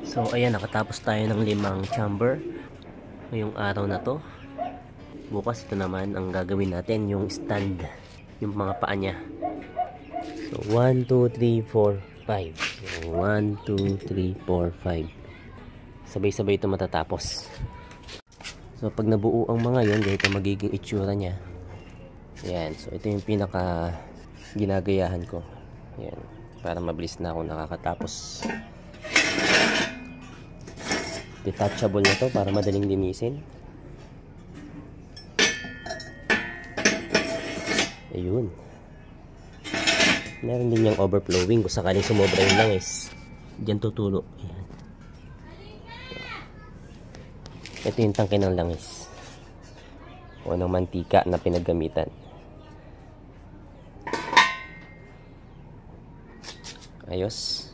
So ayan, nakatapos tayo ng 5 chamber ngayong araw na to. Bukas ito naman ang gagawin natin, yung stand, yung mga paa niya. So 1, 2, 3, 4, 5. So, 1, 2, 3, 4, 5. Sabay-sabay ito matatapos. So pag nabuo ang mga yon, ganito magiging itsura niya. Ayan, so ito yung pinaka ginagayahan ko. Ayan, para mabilis na ako nakakatapos. Detachable na to para madaling linisin. Ayun. Meron din yung overflowing kung sakaling sumobra yung langis. Diyan tutulo. Ayan. Ito yung tangke ng langis o ng mantika na pinaggamitan. Ayos.